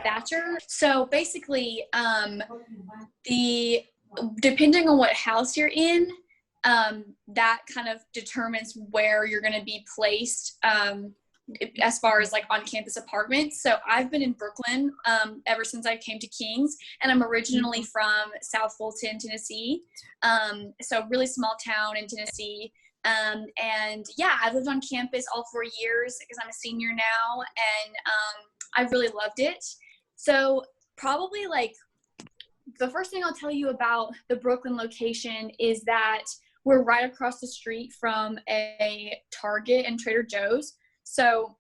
Thatcher. So basically, depending on what house you're in, that kind of determines where you're going to be placed as far as like on-campus apartments. So I've been in Brooklyn ever since I came to Kings, and I'm originally from South Fulton, Tennessee. So really small town in Tennessee. And yeah, I lived on campus all 4 years because I'm a senior now, and I really loved it. So probably like the first thing I'll tell you about the Brooklyn location is that we're right across the street from a Target and Trader Joe's. So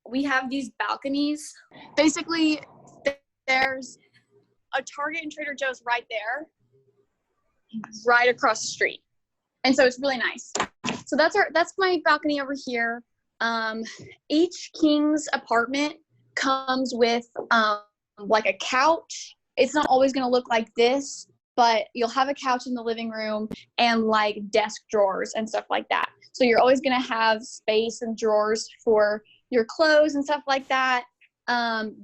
we have these balconies. Basically, there's a Target and Trader Joe's right there, right across the street. And so it's really nice. So that's my balcony over here. Each King's apartment comes with like a couch. It's not always going to look like this, but you'll have a couch in the living room and like desk drawers and stuff like that. So you're always going to have space and drawers for your clothes and stuff like that.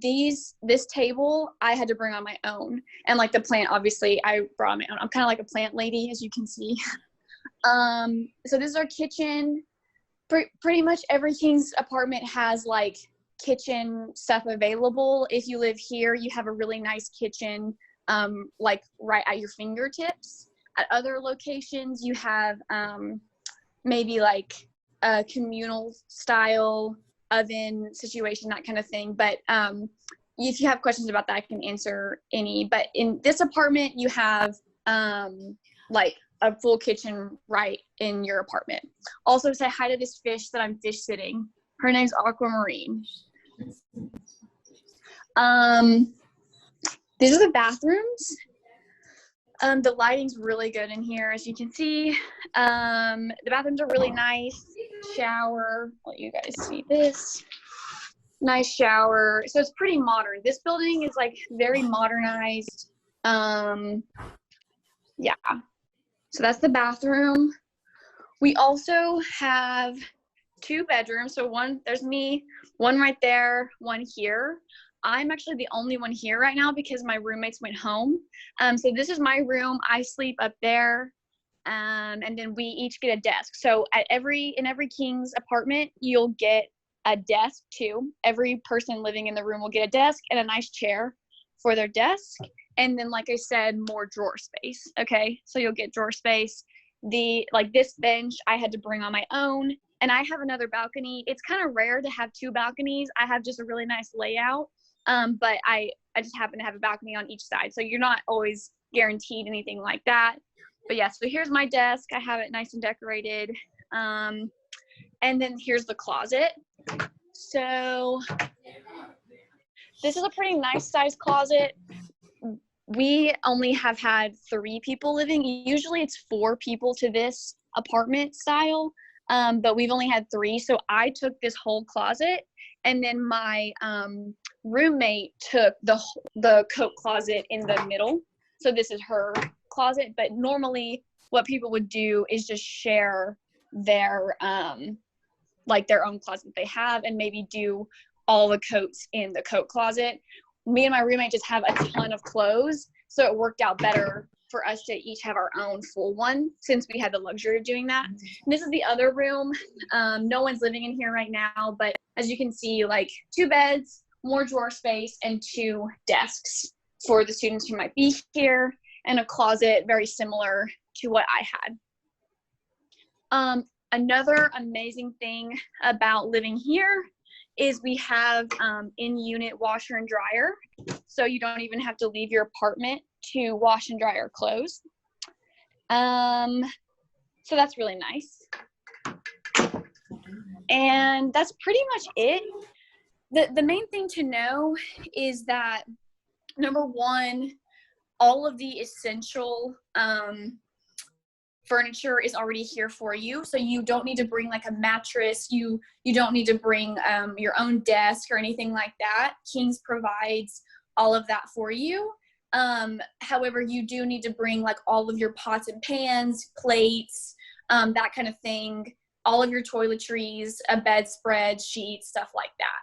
This table I had to bring on my own, and like the plant, obviously I brought on my own. I'm kind of like a plant lady, as you can see. So this is our kitchen. Pretty much every King's apartment has like kitchen stuff available. If you live here, you have a really nice kitchen, like right at your fingertips. At other locations, you have maybe like a communal style oven situation, that kind of thing. But if you have questions about that, I can answer any. But in this apartment, you have like a full kitchen right in your apartment. Also, say hi to this fish that I'm fish sitting. Her name's Aquamarine. These are the bathrooms. The lighting's really good in here, as you can see. The bathrooms are really nice. Shower. Let you guys see this. Nice shower. So it's pretty modern. This building is like very modernized. Yeah. So that's the bathroom. We also have 2 bedrooms. So there's me, one right there, one here. I'm actually the only one here right now because my roommates went home. So this is my room. I sleep up there. And then we each get a desk. So in every King's apartment, you'll get a desk too. Every person living in the room will get a desk and a nice chair for their desk. And then, like I said, more drawer space. Okay, so you'll get drawer space. This bench I had to bring on my own, and I have another balcony. It's kind of rare to have 2 balconies. I have just a really nice layout, but I just happen to have a balcony on each side. So you're not always guaranteed anything like that. But yeah, so here's my desk. I have it nice and decorated. And then here's the closet. So this is a pretty nice sized closet. We only have had 3 people living. Usually it's 4 people to this apartment style, but we've only had 3. So I took this whole closet, and then my roommate took the coat closet in the middle. So this is her closet, but normally what people would do is just share their their own closet they have, and maybe do all the coats in the coat closet. Me and my roommate just have a ton of clothes, so it worked out better for us to each have our own full one since we had the luxury of doing that. And this is the other room. No one's living in here right now, but as you can see, like 2 beds, more drawer space, and 2 desks for the students who might be here, and a closet very similar to what I had. Another amazing thing about living here is we have in-unit washer and dryer, so you don't even have to leave your apartment to wash and dry your clothes. So that's really nice. And that's pretty much it. The main thing to know is that, number 1, all of the essential furniture is already here for you, so you don't need to bring like a mattress. You don't need to bring your own desk or anything like that. King's provides all of that for you. However, you do need to bring like all of your pots and pans, plates, that kind of thing, all of your toiletries, a bedspread, sheets, stuff like that.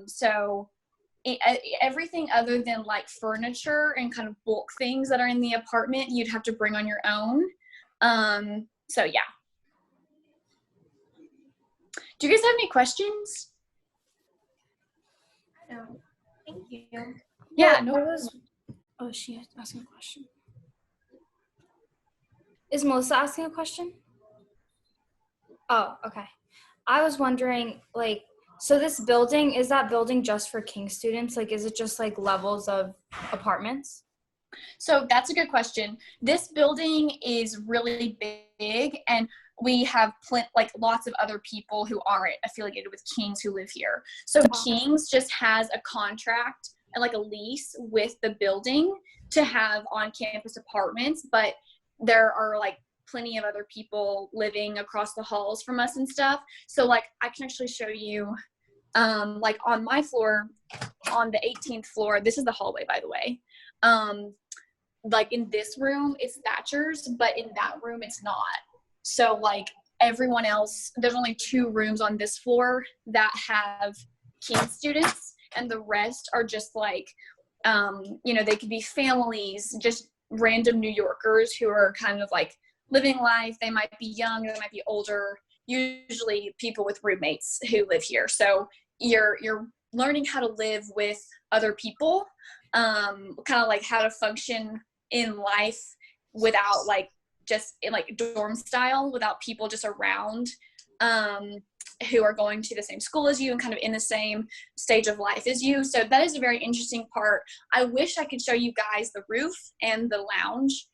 So everything other than like furniture and kind of bulk things that are in the apartment, you'd have to bring on your own. So yeah. Do you guys have any questions? No. Thank you. Yeah, Oh, she has asking a question. Is Melissa asking a question? Oh, okay. I was wondering, like, so this building, is that building just for King students? Like, is it just like levels of apartments? So that's a good question. This building is really big, and we have like lots of other people who aren't affiliated with King's who live here. So King's just has a contract and like a lease with the building to have on-campus apartments, but there are like plenty of other people living across the halls from us and stuff. So like I can actually show you, like on my floor, on the 18th floor, this is the hallway, by the way. Like in this room, it's Thatcher's, but in that room, it's not. So like everyone else, there's only 2 rooms on this floor that have King students, and the rest are just like, you know, they could be families, just random New Yorkers who are kind of like living life. They might be young, they might be older, usually people with roommates who live here. So you're learning how to live with other people, kind of like how to function in life without like just in like dorm style, without people just around who are going to the same school as you and kind of in the same stage of life as you. So that is a very interesting part. I wish I could show you guys the roof and the lounge,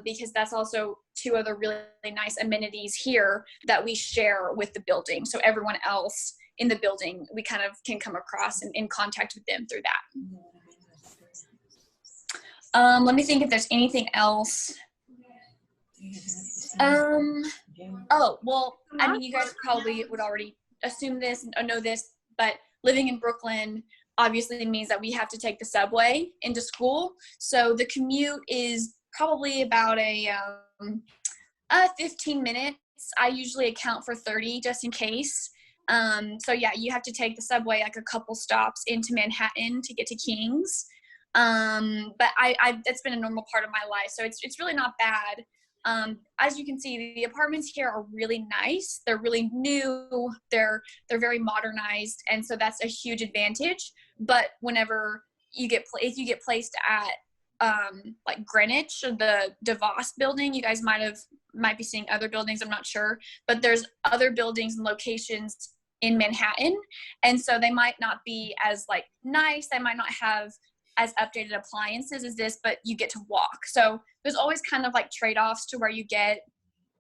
because that's also 2 other really nice amenities here that we share with the building. So everyone else in the building, we kind of can come across and in contact with them through that. Let me think if there's anything else. Oh, well, I mean, you guys probably would already assume this or know this, but living in Brooklyn obviously means that we have to take the subway into school. So the commute is probably about a 15 minutes. I usually account for 30 just in case. So yeah, you have to take the subway like a couple stops into Manhattan to get to King's. But it's been a normal part of my life, so it's really not bad. As you can see, the apartments here are really nice. They're really new. They're very modernized, and so that's a huge advantage. But whenever if you get placed at like Greenwich or the DeVos building, you guys might be seeing other buildings, I'm not sure, but there's other buildings and locations in Manhattan, and so they might not be as like nice. They might not have as updated appliances as this, but you get to walk. So there's always kind of like trade-offs to where you get,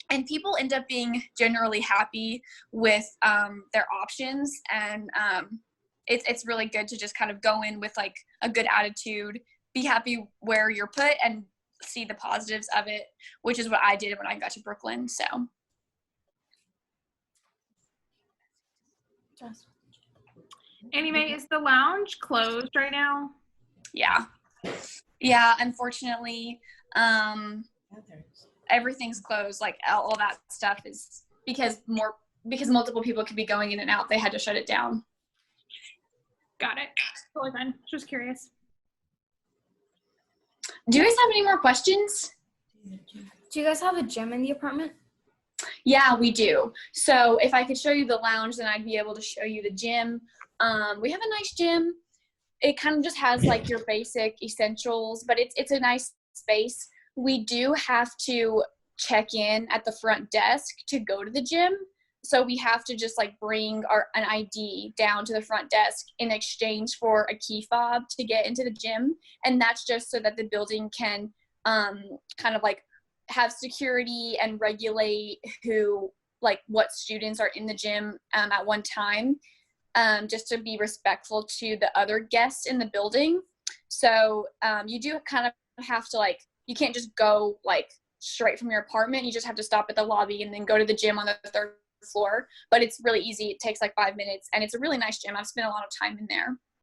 and people end up being generally happy with their options. And it's really good to just kind of go in with like a good attitude, be happy where you're put, and see the positives of it, which is what I did when I got to Brooklyn. So. Annie-Mae, is the lounge closed right now? Yeah, unfortunately, everything's closed. Like all that stuff is because multiple people could be going in and out, they had to shut it down. Got it. Totally fine. Just curious. Do you guys have any more questions? Do you guys have a gym in the apartment? Yeah, we do. So if I could show you the lounge, then I'd be able to show you the gym. We have a nice gym. It kind of just has like your basic essentials, but it's a nice space. We do have to check in at the front desk to go to the gym. So we have to just like bring an ID down to the front desk in exchange for a key fob to get into the gym. And that's just so that the building can kind of like have security and regulate what students are in the gym at one time. Just to be respectful to the other guests in the building. So you do kind of have to you can't just go straight from your apartment. You just have to stop at the lobby and then go to the gym on the 3rd floor. But it's really easy. It takes 5 minutes, and it's a really nice gym. I've spent a lot of time in there.